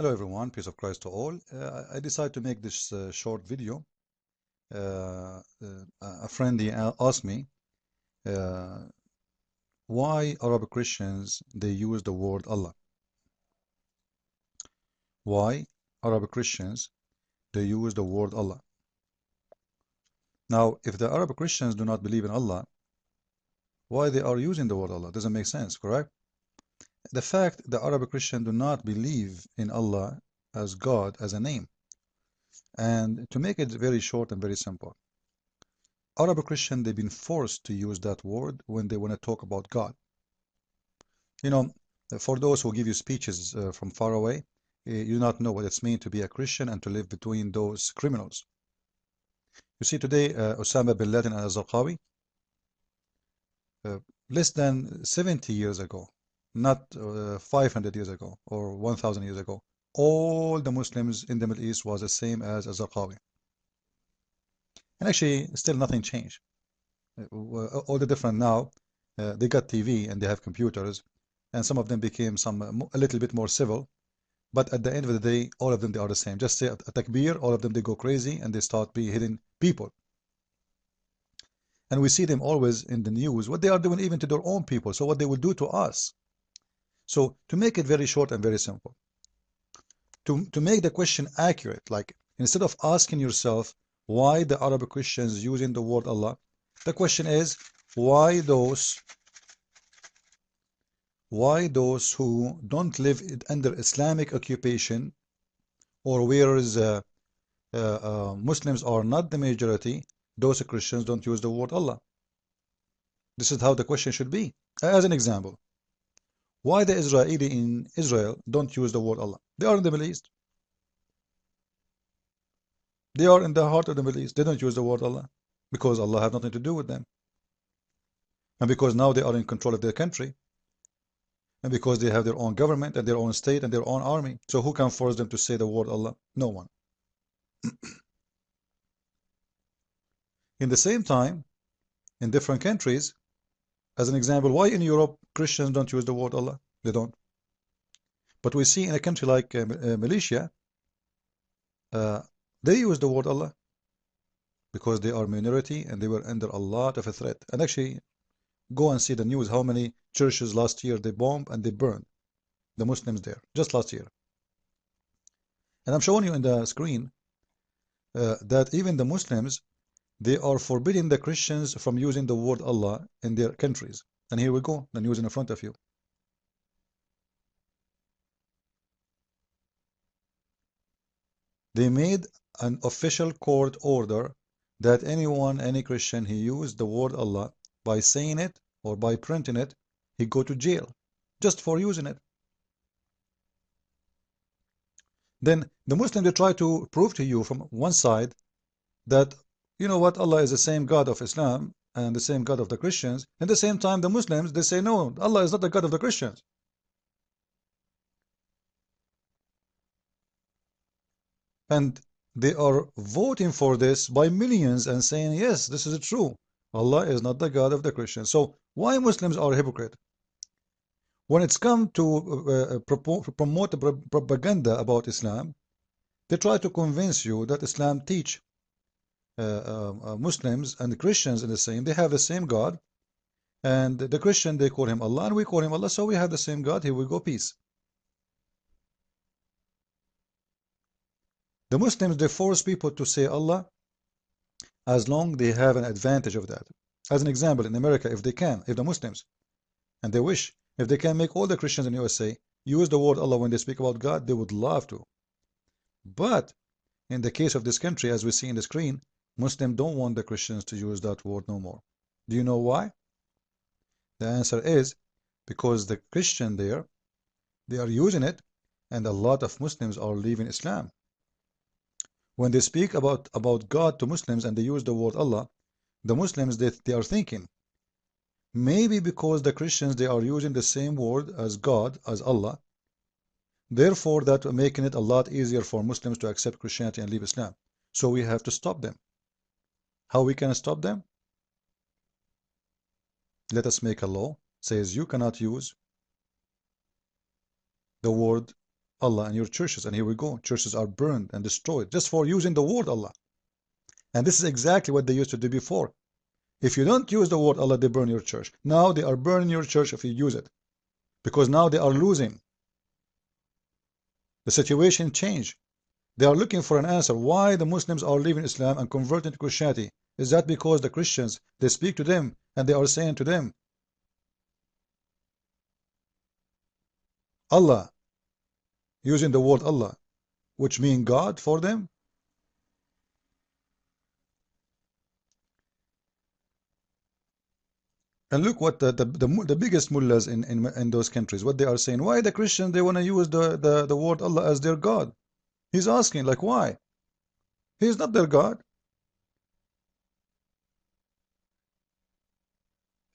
Hello everyone, peace of Christ to all. I decided to make this short video. A friend asked me uh, why Arab Christians they use the word Allah. Why Arab Christians they use the word Allah. Now, if the Arab Christians do not believe in Allah, why they are using the word Allah? Doesn't make sense, correct? The fact the Arab Christians do not believe in Allah as God as a name. And to make it very short and very simple, Arab Christian, they've been forced to use that word when they want to talk about God. You know, for those who give you speeches from far away, you do not know what it's mean to be a Christian and to live between those criminals. You see, today, Osama bin Laden and al-Zarqawi, less than 70 years ago, not 500 years ago or 1,000 years ago, all the Muslims in the Middle East was the same as al-Zarqawi. And actually, still nothing changed. All the different now, they got TV and they have computers, and some of them became a little bit more civil, but at the end of the day, all of them they are the same. Just say a takbir, all of them they go crazy and they start hitting people. And we see them always in the news, what they are doing even to their own people, so what they will do to us. So to make it very short and very simple, to make the question accurate, like instead of asking yourself why the Arab Christians using the word Allah, the question is why those who don't live under Islamic occupation or where Muslims are not the majority, those Christians don't use the word Allah. This is how the question should be. As an example, why the Israeli in Israel don't use the word Allah? They are in the Middle East. They are in the heart of the Middle East. They don't use the word Allah because Allah has nothing to do with them. And because now they are in control of their country. And because they have their own government and their own state and their own army. So who can force them to say the word Allah? No one. In the same time, in different countries, as an example, why in Europe Christians don't use the word Allah? They don't. But we see in a country like Malaysia, they use the word Allah because they are minority and they were under a lot of a threat. And actually, go and see the news, how many churches last year they bombed and they burned the Muslims there, just last year. And I'm showing you in the screen that even the Muslims, they are forbidding the Christians from using the word Allah in their countries. And here we go, the news in front of you. They made an official court order that any Christian who used the word Allah by saying it or by printing it, he go to jail just for using it. Then the Muslims, they try to prove to you from one side that, you know what, Allah is the same God of Islam and the same God of the Christians. At the same time, the Muslims, they say, no, Allah is not the God of the Christians. And they are voting for this by millions and saying, yes, this is true. Allah is not the God of the Christians. So why Muslims are hypocrite? When it's come to promote propaganda about Islam, they try to convince you that Islam teach Muslims and the Christians in the same. They have the same God. And the Christian, they call him Allah, and we call him Allah, so we have the same God. Here we go, peace. The Muslims, they force people to say Allah as long they have an advantage of that. As an example, in America, if the Muslims, and they wish, if they can make all the Christians in USA use the word Allah when they speak about God, they would love to. But in the case of this country, as we see in the screen, Muslims don't want the Christians to use that word no more. Do you know why? The answer is because the Christian there, they are using it, and a lot of Muslims are leaving Islam. When they speak about God to Muslims and they use the word Allah, the Muslims, they are thinking, maybe because the Christians, they are using the same word as God, as Allah, therefore that making it a lot easier for Muslims to accept Christianity and leave Islam. So we have to stop them. How we can stop them? Let us make a law, says you cannot use the word Allah in your churches. And here we go. Churches are burned and destroyed just for using the word Allah. And this is exactly what they used to do before. If you don't use the word Allah, they burn your church. Now they are burning your church if you use it. Because now they are losing. The situation changed. They are looking for an answer. Why the Muslims are leaving Islam and converting to Christianity? Is that because the Christians, they speak to them and they are saying to them, Allah, using the word Allah, which means God for them? And look what the biggest mullahs in those countries, what they are saying. Why the Christians, they want to use the word Allah as their God? He's asking, like, why? He's not their God.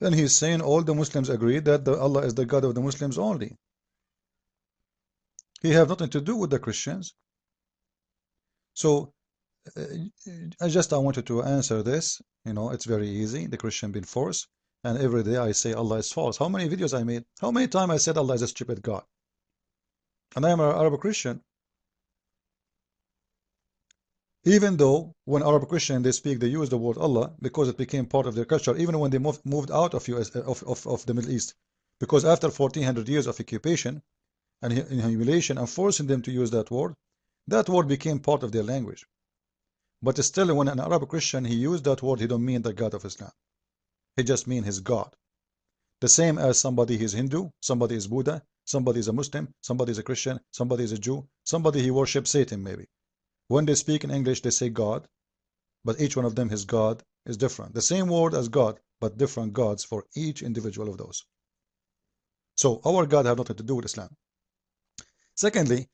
And he's saying all the Muslims agree that Allah is the God of the Muslims only. He have nothing to do with the Christians. So I wanted to answer this. You know, it's very easy. The Christian been forced. And every day I say Allah is false. How many videos I made? How many times I said Allah is a stupid God? And I am an Arab Christian. Even though when Arab Christian they speak, they use the word Allah because it became part of their culture. Even when they moved out of the Middle East, because after 1400 years of occupation and humiliation and forcing them to use that word became part of their language. But still, when an Arab Christian he used that word, he don't mean the God of Islam. He just mean his God. The same as somebody is Hindu, somebody is Buddha, somebody is a Muslim, somebody is a Christian, somebody is a Jew, somebody he worships Satan maybe. When they speak in English, they say God, but each one of them, his God is different. The same word as God, but different gods for each individual of those. So our God has nothing to do with Islam. Secondly,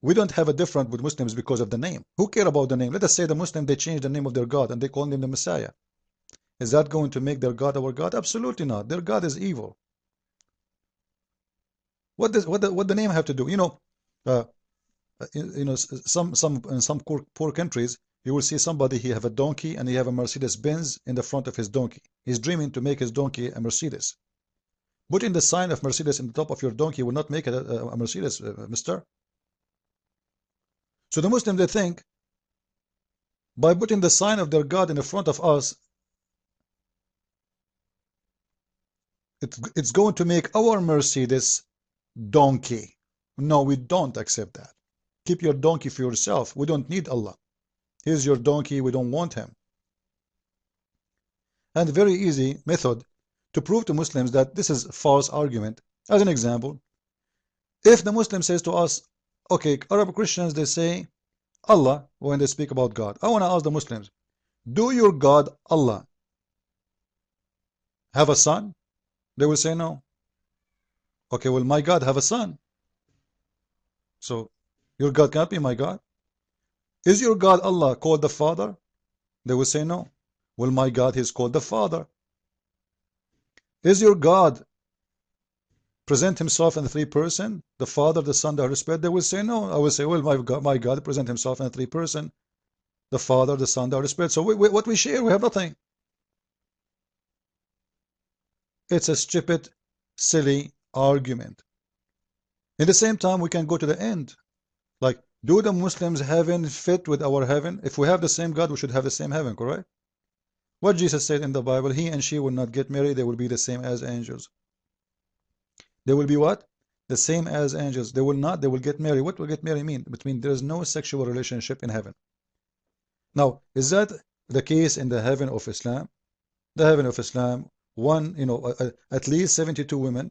we don't have a difference with Muslims because of the name. Who care about the name? Let us say the Muslim, they change the name of their God and they call him the Messiah. Is that going to make their God our God? Absolutely not. Their God is evil. What the name have to do? Some in some poor countries, you will see somebody he have a donkey and he have a Mercedes Benz in the front of his donkey. He's dreaming to make his donkey a Mercedes. Putting the sign of Mercedes in the top of your donkey will not make it a Mercedes, mister. So the Muslims, they think by putting the sign of their God in the front of us, it's going to make our Mercedes donkey. No, we don't accept that. Keep your donkey for yourself. We don't need Allah. Here's your donkey. We don't want him. And very easy method to prove to Muslims that this is a false argument. As an example, if the Muslim says to us, okay, Arab Christians, they say Allah when they speak about God. I want to ask the Muslims, do your God Allah have a son? They will say no. Okay, well, my God have a son. So your God can't be my God. Is your God Allah called the Father? They will say no. Well, my God is called the Father. Is your God present himself in the three person, the Father, the Son, the Holy Spirit? They will say no. I will say, well, my God present himself in the three person, the Father, the Son, the Holy Spirit. So what we share, we have nothing. It's a stupid, silly argument. In the same time, we can go to the end. Like, do the Muslims' heaven fit with our heaven? If we have the same God, we should have the same heaven, correct? What Jesus said in the Bible, he and she will not get married, they will be the same as angels. They will be what? The same as angels. They will get married. What will get married mean? It means there is no sexual relationship in heaven. Now, is that the case in the heaven of Islam? The heaven of Islam, at least 72 women,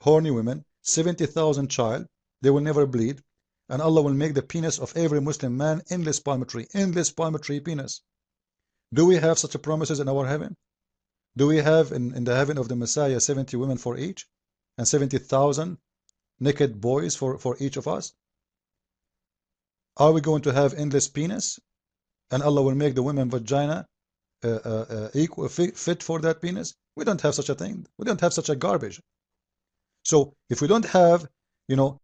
horny women, 70,000 child, they will never bleed, and Allah will make the penis of every Muslim man endless palm tree penis. Do we have such a promises in our heaven? Do we have in the heaven of the Messiah 70 women for each, and 70,000 naked boys for each of us? Are we going to have endless penis, and Allah will make the women vagina fit for that penis? We don't have such a thing. We don't have such a garbage. So if we don't have,